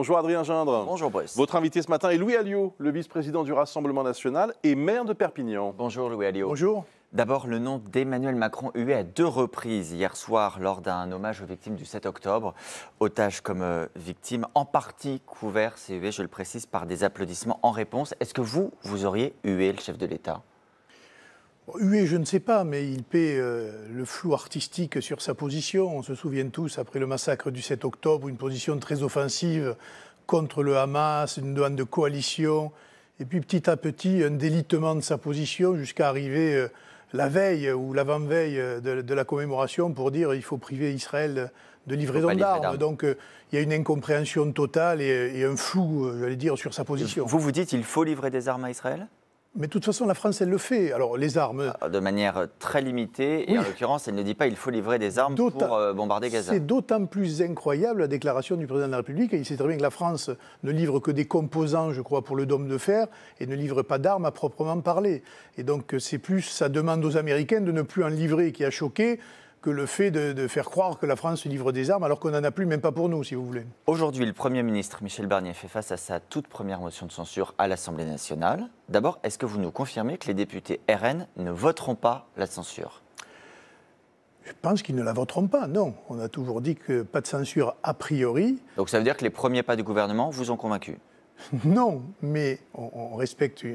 Bonjour Adrien Gindre. Bonjour Brice. Votre invité ce matin est Louis Alliot, le vice-président du Rassemblement national et maire de Perpignan. Bonjour Louis Alliot. Bonjour. D'abord, le nom d'Emmanuel Macron hué à 2 reprises hier soir lors d'un hommage aux victimes du 7 octobre. Otages comme victimes, en partie couverts, c'est hué, je le précise, par des applaudissements en réponse. Est-ce que vous auriez hué le chef de l'État ? Hué, je ne sais pas, mais il paie le flou artistique sur sa position. On se souvient tous, après le massacre du 7 octobre, une position très offensive contre le Hamas, une demande de coalition, et puis petit à petit, un délitement de sa position jusqu'à arriver la veille ou l'avant-veille de la commémoration pour dire qu'il faut priver Israël de livraison d'armes. Donc il y a une incompréhension totale et un flou, j'allais dire, sur sa position. Vous dites qu'il faut livrer des armes à Israël ? Mais de toute façon, la France, elle le fait. Alors, les armes... De manière très limitée, oui. Et en l'occurrence, elle ne dit pas qu'il faut livrer des armes pour bombarder Gaza. C'est d'autant plus incroyable la déclaration du président de la République. Il sait très bien que la France ne livre que des composants, je crois, pour le dôme de fer, et ne livre pas d'armes à proprement parler. Et donc, c'est plus sa demande aux Américains de ne plus en livrer qui a choqué, que le fait de faire croire que la France livre des armes alors qu'on n'en a plus, même pas pour nous, si vous voulez. Aujourd'hui, le Premier ministre Michel Barnier fait face à sa toute première motion de censure à l'Assemblée nationale. D'abord, est-ce que vous nous confirmez que les députés RN ne voteront pas la censure ? Je pense qu'ils ne la voteront pas, non. On a toujours dit que pas de censure a priori. Donc ça veut dire que les premiers pas du gouvernement vous ont convaincu ? Non, mais on respecte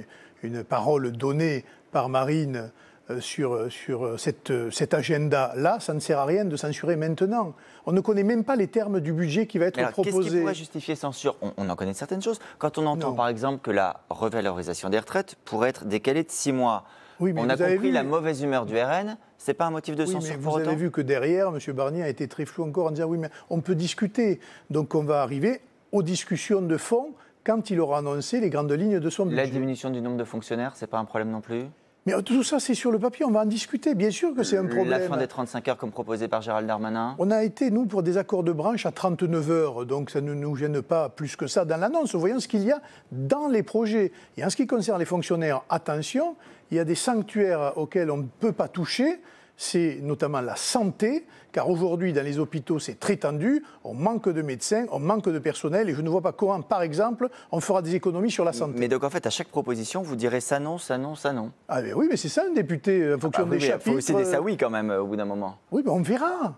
une parole donnée par Marine sur cet agenda-là. Ça ne sert à rien de censurer maintenant. On ne connaît même pas les termes du budget qui va être proposé. Qu'est-ce qui pourrait justifier censure ? On en connaît certaines choses. Quand on entend par exemple que la revalorisation des retraites pourrait être décalée de 6 mois, oui, on a compris la mauvaise humeur du RN, ce n'est pas un motif de censure pour autant ? Vous avez vu que derrière, M. Barnier a été très flou encore en disant oui, mais on peut discuter. Donc on va arriver aux discussions de fond quand il aura annoncé les grandes lignes de son budget. La diminution du nombre de fonctionnaires, ce n'est pas un problème non plus ? Mais tout ça, c'est sur le papier, on va en discuter. Bien sûr que c'est un problème. La fin des 35 heures comme proposé par Gérald Darmanin ? On a été, nous, pour des accords de branche à 39 heures, donc ça ne nous gêne pas plus que ça dans l'annonce. Voyons ce qu'il y a dans les projets. Et en ce qui concerne les fonctionnaires, attention, il y a des sanctuaires auxquels on ne peut pas toucher. C'est notamment la santé, car aujourd'hui, dans les hôpitaux, c'est très tendu. On manque de médecins, on manque de personnel, et je ne vois pas comment, par exemple, on fera des économies sur la santé. Mais donc, en fait, à chaque proposition, vous direz ça non, ça non, ça non. Ah mais oui, mais c'est ça, un député, en fonction des chapitres. Il faut aussi des ça oui, quand même, au bout d'un moment. Oui, mais on verra.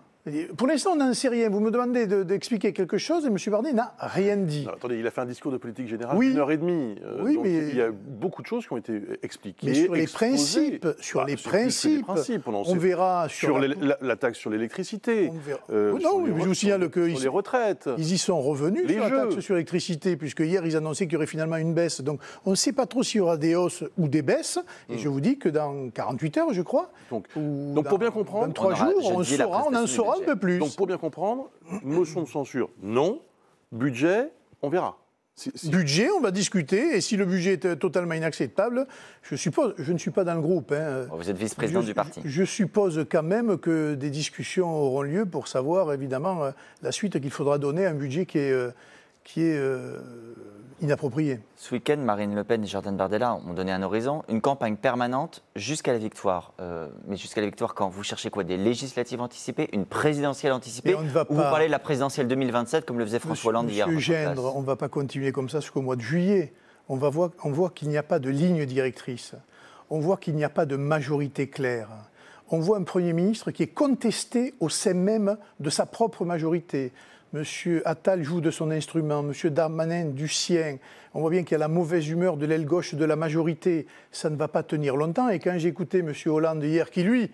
Pour l'instant, on n'en sait rien. Vous me demandez d'expliquer quelque chose et M. Barnier n'a rien dit. Non, attendez, il a fait un discours de politique générale d'une heure et demie. Oui, donc mais il y a beaucoup de choses qui ont été expliquées. Mais sur les principes, on verra sur la taxe sur l'électricité. Non, mais je vous signale que sur les retraites. Ils y sont revenus sur la taxe sur l'électricité, puisque hier ils annonçaient qu'il y aurait finalement une baisse. Donc on ne sait pas trop s'il y aura des hausses ou des baisses. Et je vous dis que dans 48 heures, je crois, donc pour bien comprendre, 23 jours, on en saura un peu plus. Donc pour bien comprendre, motion de censure, non. Budget, on verra. Budget, on va discuter. Et si le budget est totalement inacceptable, je ne suis pas dans le groupe. Vous êtes vice-président du parti. Je suppose quand même que des discussions auront lieu pour savoir, évidemment, la suite qu'il faudra donner à un budget qui est inapproprié. Ce week-end, Marine Le Pen et Jordan Bardella ont donné un horizon, une campagne permanente jusqu'à la victoire. Mais jusqu'à la victoire, quand vous cherchez quoi ? Des législatives anticipées, une présidentielle anticipée, ou vous parlez de la présidentielle 2027 comme le faisait François Hollande hier ? Monsieur Gindre, on ne va pas continuer comme ça jusqu'au mois de juillet. On voit qu'il n'y a pas de ligne directrice. On voit qu'il n'y a pas de majorité claire. On voit un Premier ministre qui est contesté au sein même de sa propre majorité. M. Attal joue de son instrument, M. Darmanin du sien. On voit bien qu'il y a la mauvaise humeur de l'aile gauche de la majorité. Ça ne va pas tenir longtemps. Et quand j'ai écouté M. Hollande hier, qui lui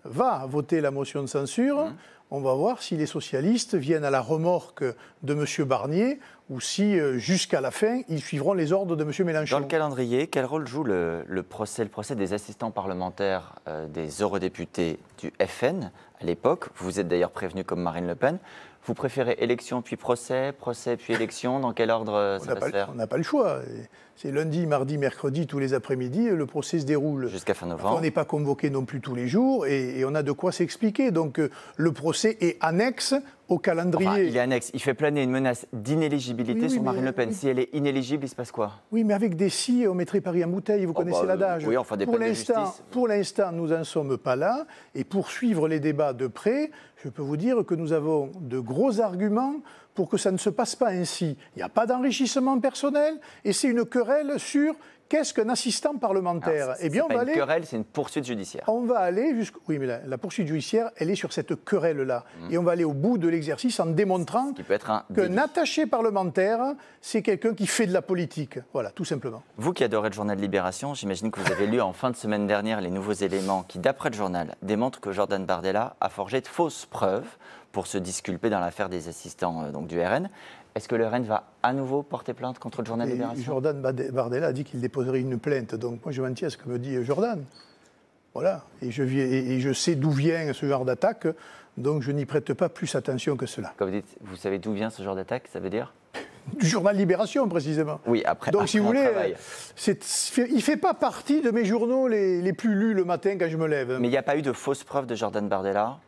va voter la motion de censure, on va voir si les socialistes viennent à la remorque de M. Barnier ou si, jusqu'à la fin, ils suivront les ordres de M. Mélenchon. Dans le calendrier, quel rôle joue le procès des assistants parlementaires des eurodéputés du FN à l'époque ? Vous êtes d'ailleurs prévenu comme Marine Le Pen. Vous préférez élection puis procès puis élection ? Dans quel ordre ça va se faire ? On n'a pas le choix. C'est lundi, mardi, mercredi, tous les après-midi, le procès se déroule. Jusqu'à fin novembre. On n'est pas convoqué non plus tous les jours et on a de quoi s'expliquer. Donc le procès est annexe au calendrier. Enfin, il est annexe. Il fait planer une menace d'inéligibilité sur Marine Le Pen. Si elle est inéligible, il se passe quoi ? Oui, mais avec des si, on mettrait Paris en bouteille. Vous connaissez l'adage. Oui, enfin des peines de justice. Pour l'instant, nous n'en sommes pas là. Et pour suivre les débats de près, je peux vous dire que nous avons de gros arguments pour que ça ne se passe pas ainsi. Il n'y a pas d'enrichissement personnel et c'est une querelle sur qu'est-ce qu'un assistant parlementaire. Eh bien, c'est pas une querelle, c'est une poursuite judiciaire. On va aller jusqu'au... Oui, mais la poursuite judiciaire, elle est sur cette querelle-là. Et on va aller au bout de l'exercice en démontrant qu'un attaché parlementaire, c'est quelqu'un qui fait de la politique. Voilà, tout simplement. Vous qui adorez le journal Libération, j'imagine que vous avez lu en fin de semaine dernière les nouveaux éléments qui, d'après le journal, démontrent que Jordan Bardella a forgé de fausses preuves pour se disculper dans l'affaire des assistants du RN. Est-ce que le RN va à nouveau porter plainte contre le journal Libération ? Jordan Bardella a dit qu'il déposerait une plainte. Donc moi, je m'en tiens à ce que me dit Jordan. Voilà. Et je sais d'où vient ce genre d'attaque, donc je n'y prête pas plus attention que cela. Quand vous dites, vous savez d'où vient ce genre d'attaque, ça veut dire ? Du journal Libération, précisément. Oui, après. Donc, après si vous voulez, il ne fait pas partie de mes journaux les plus lus le matin quand je me lève. Mais il n'y a pas eu de fausses preuves de Jordan Bardella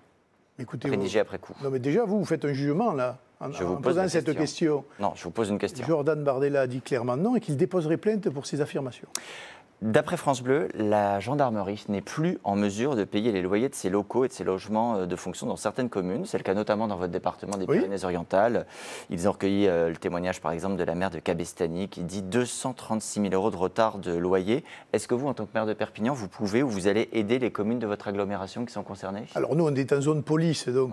rédigées après coup. Non, mais déjà, vous faites un jugement, là, en posant cette question. Non, je vous pose une question. Jordan Bardella a dit clairement non et qu'il déposerait plainte pour ses affirmations. D'après France Bleu, la gendarmerie n'est plus en mesure de payer les loyers de ses locaux et de ses logements de fonction dans certaines communes. C'est le cas notamment dans votre département des Pyrénées-Orientales. Ils ont recueilli le témoignage, par exemple, de la maire de Cabestany qui dit 236 000 € de retard de loyer. Est-ce que vous, en tant que maire de Perpignan, vous pouvez ou vous allez aider les communes de votre agglomération qui sont concernées ? Alors nous, on est en zone police, donc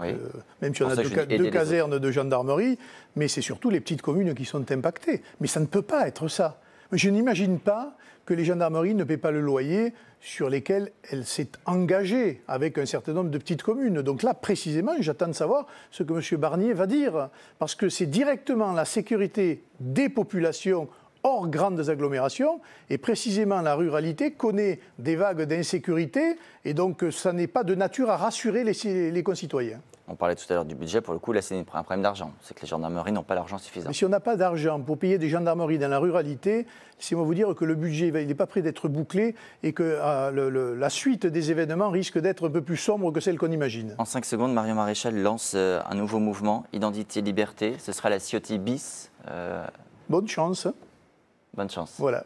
même si on a deux casernes de gendarmerie, mais c'est surtout les petites communes qui sont impactées. Mais ça ne peut pas être ça. Je n'imagine pas que les gendarmeries ne paient pas le loyer sur lesquels elle s'est engagée avec un certain nombre de petites communes. Donc là, précisément, j'attends de savoir ce que M. Barnier va dire, parce que c'est directement la sécurité des populations hors grandes agglomérations, et précisément la ruralité connaît des vagues d'insécurité, et donc ça n'est pas de nature à rassurer les concitoyens. On parlait tout à l'heure du budget, pour le coup, là c'est un problème d'argent. C'est que les gendarmeries n'ont pas l'argent suffisant. Mais si on n'a pas d'argent pour payer des gendarmeries dans la ruralité, laissez-moi vous dire que le budget il n'est pas prêt d'être bouclé et que la suite des événements risque d'être un peu plus sombre que celle qu'on imagine. En 5 secondes, Marion Maréchal lance un nouveau mouvement, Identité Liberté. Ce sera la Ciotti bis. Bonne chance. Bonne chance. Voilà.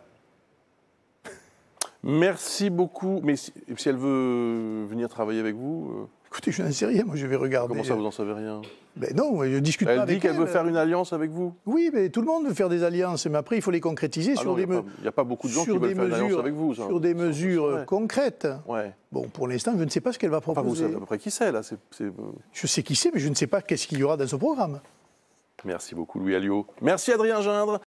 Merci beaucoup. Mais si elle veut venir travailler avec vous Écoutez, je n'en sais rien, moi je vais regarder. Comment ça, vous n'en savez rien? Ben non, je discute pas avec elle. Elle dit qu'elle veut faire une alliance avec vous? Oui, mais tout le monde veut faire des alliances, mais après il faut les concrétiser sur des mesures. Il n'y a pas beaucoup de gens qui veulent faire une alliance avec vous. Ça. Sur des mesures concrètes. Ouais. Bon, pour l'instant, je ne sais pas ce qu'elle va proposer. Enfin, vous savez à peu près qui c'est, là. Je sais qui c'est, mais je ne sais pas qu'est-ce qu'il y aura dans ce programme. Merci beaucoup, Louis Alliot. Merci, Adrien Gindre.